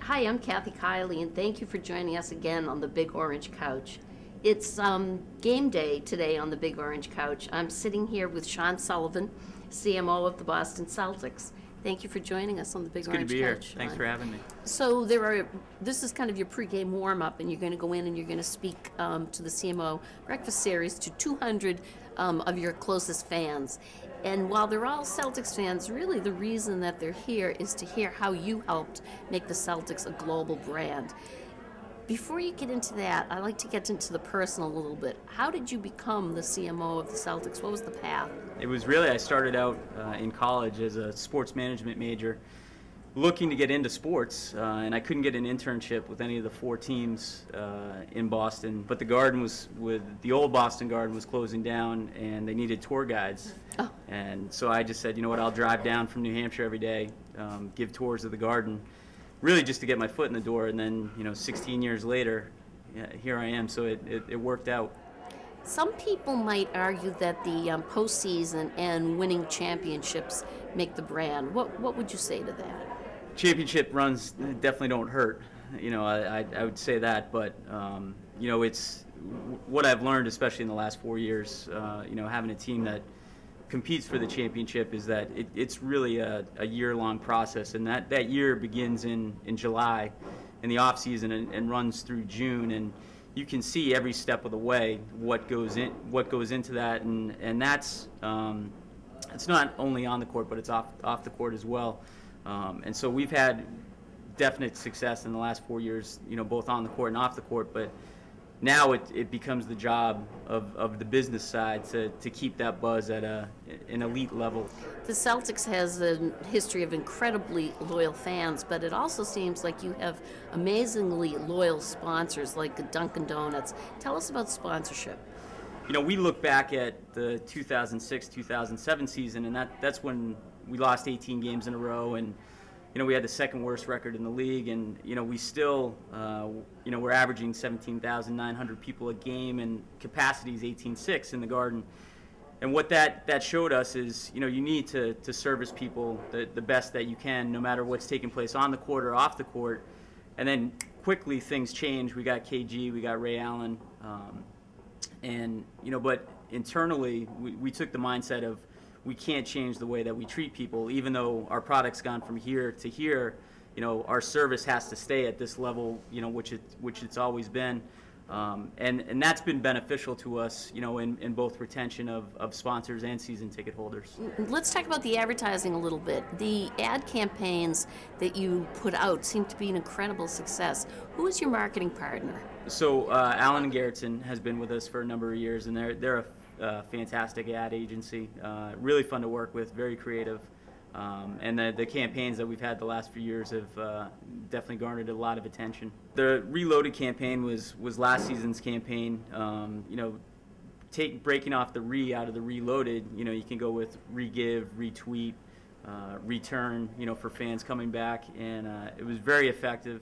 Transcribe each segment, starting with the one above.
Hi, I'm Kathy Kiley, and thank you for joining us again on the Big Orange Couch. It's game day today on the Big Orange Couch. I'm sitting here with Shawn Sullivan, CMO of the Boston Celtics. Thank you for joining us on the Big Orange Couch. Good to be here. Thanks for having me. So this is kind of your pregame warm-up, and you're going to go in and you're going to speak to the CMO breakfast series to 200 of your closest fans. And while they're all Celtics fans, really the reason that they're here is to hear how you helped make the Celtics a global brand. Before you get into that, I'd like to get into the personal a little bit. How did you become the CMO of the Celtics? What was the path? It was really, I started out in college as a sports management major, looking to get into sports, and I couldn't get an internship with any of the four teams in Boston. But the old Boston Garden was closing down, and they needed tour guides. Oh. And so I just said, you know what, I'll drive down from New Hampshire every day, give tours of the garden, really just to get my foot in the door. And then, 16 years later, here I am. So it worked out. Some people might argue that the postseason and winning championships make the brand. What would you say to that? Championship runs definitely don't hurt. I would say that, but it's what I've learned, especially in the last 4 years. Having a team that competes for the championship is that it's really a year-long process, and that year begins in July, in the off season, and runs through June, and you can see every step of the way what goes into that, and that's it's not only on the court, but it's off the court as well. And so we've had definite success in the last 4 years, both on the court and off the court. But now it becomes the job of the business side to keep that buzz at an elite level. The Celtics has a history of incredibly loyal fans, but it also seems like you have amazingly loyal sponsors like Dunkin' Donuts. Tell us about sponsorship. We look back at the 2006-2007 season, and that's when we lost 18 games in a row, and we had the second worst record in the league, and we still we're averaging 17,900 people a game, and capacity is 18.6 in the Garden. And what that showed us is you need to service people the best that you can, no matter what's taking place on the court or off the court. And then quickly things changed. We got KG, we got Ray Allen, but internally we took the mindset of, we can't change the way that we treat people, even though our product's gone from here to here. Our service has to stay at this level, which it's always been, and that's been beneficial to us, in both retention of sponsors and season ticket holders. Let's talk about the advertising a little bit. The ad campaigns that you put out seem to be an incredible success. Who is your marketing partner? So Allen & Gerritsen has been with us for a number of years, and they're a fantastic ad agency, really fun to work with, very creative, and the campaigns that we've had the last few years have definitely garnered a lot of attention. The Reloaded campaign was last season's campaign. Breaking off the out of the Reloaded, you can go with re-give, retweet, return, for fans coming back, and it was very effective.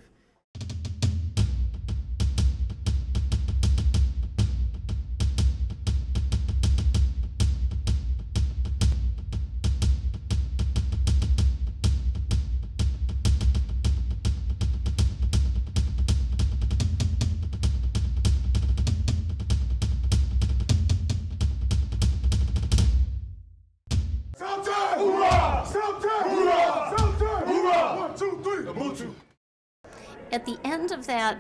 At the end of that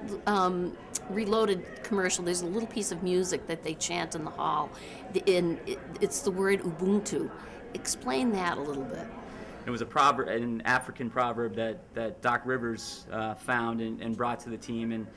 Reloaded commercial, there's a little piece of music that they chant in the hall. It's the word ubuntu. Explain that a little bit. It was an African proverb that Doc Rivers found and brought to the team. And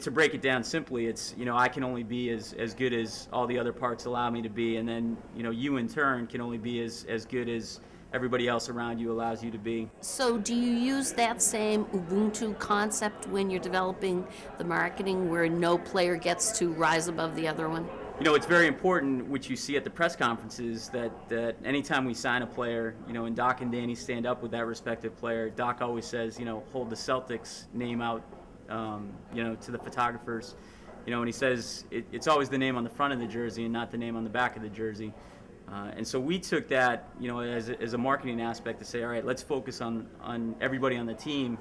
to break it down simply, it's, I can only be as good as all the other parts allow me to be. And then, you in turn can only be as good as everybody else around you allows you to be. So do you use that same Ubuntu concept when you're developing the marketing, where no player gets to rise above the other one? It's very important, which you see at the press conferences, that anytime we sign a player, and Doc and Danny stand up with that respective player, Doc always says, hold the Celtics name out, to the photographers, and he says it's always the name on the front of the jersey and not the name on the back of the jersey. And so we took that, as a marketing aspect to say, all right, let's focus on everybody on the team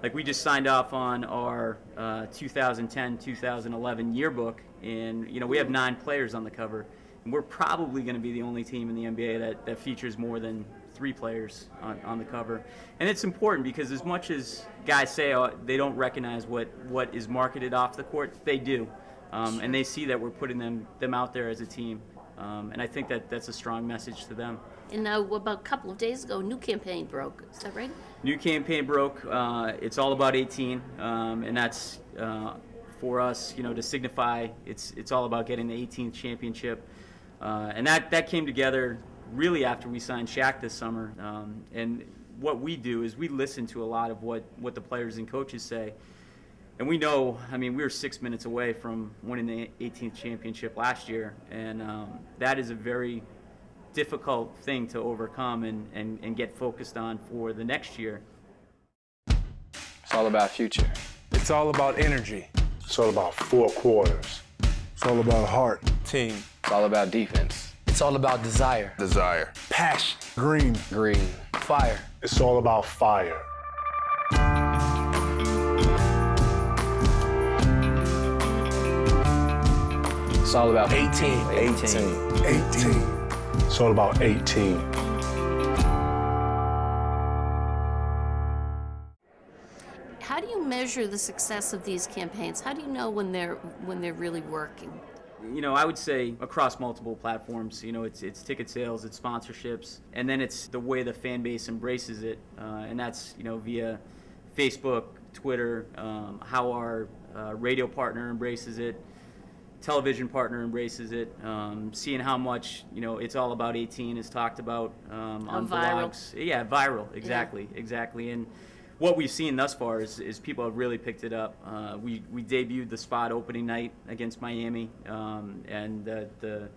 like we just signed off on our 2010-2011 yearbook, and we have 9 players on the cover, and we're probably going to be the only team in the NBA that features more than 3 players on the cover. And it's important because as much as guys say they don't recognize what is marketed off the court, they do, and they see that we're putting them out there as a team, and I think that's a strong message to them. And now, about a couple of days ago, a new campaign broke. Is that right? New campaign broke. It's all about 18, and that's for us, to signify it's all about getting the 18th championship, and that came together really after we signed Shaq this summer. And what we do is we listen to a lot of what the players and coaches say, and we know. I mean, we were 6 minutes away from winning the 18th championship last year, and that is a very difficult thing to overcome and get focused on for the next year. It's all about future. It's all about energy. It's all about 4 quarters. It's all about heart. Team. It's all about defense. It's all about desire. Desire. Passion. Green. Green. Fire. It's all about fire. It's all about 18. 18. It's all about 18. How do you measure the success of these campaigns? How do you know when they're really working? I would say across multiple platforms. It's ticket sales, it's sponsorships, and then it's the way the fan base embraces it, and that's via Facebook, Twitter, how our radio partner embraces it, television partner embraces it, seeing how much it's all about 18 is talked about on viral. blogs. Yeah, viral, exactly. And what we've seen thus far is people have really picked it up. We debuted the spot opening night against Miami, and the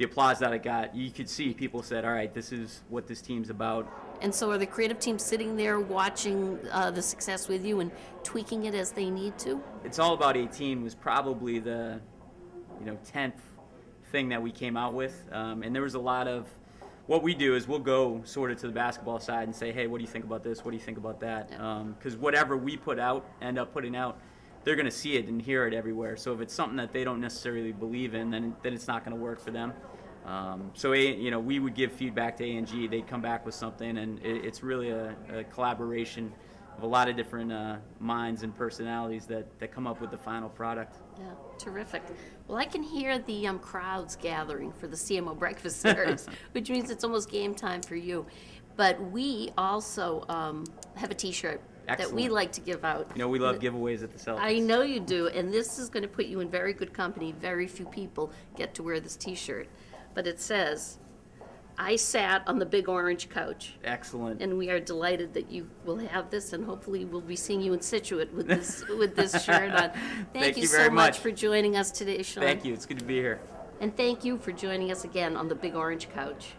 applause that it got, you could see people said, all right, this is what this team's about. And so are the creative teams sitting there watching the success with you and tweaking it as they need to? It's all about 18 was probably the 10th thing that we came out with, and there was a lot of what we do is we'll go sort of to the basketball side and say, hey, what do you think about this? What do you think about that? Because whatever we end up putting out, they're going to see it and hear it everywhere. So if it's something that they don't necessarily believe in, then it's not going to work for them. So we would give feedback to A&G. They'd come back with something, and it's really a collaboration of a lot of different minds and personalities that come up with the final product. Yeah, terrific. Well, I can hear the crowds gathering for the CMO breakfast series, which means it's almost game time for you. But we also have a T-shirt that we like to give out. We love giveaways at the Celtics. I know you do, and this is going to put you in very good company. Very few people get to wear this T-shirt. But it says, I sat on the big orange couch. Excellent. And we are delighted that you will have this, and hopefully we'll be seeing you in Situate with this shirt on. Thank you very so much much for joining us today, Shawn. Thank you. It's good to be here. And thank you for joining us again on the big orange couch.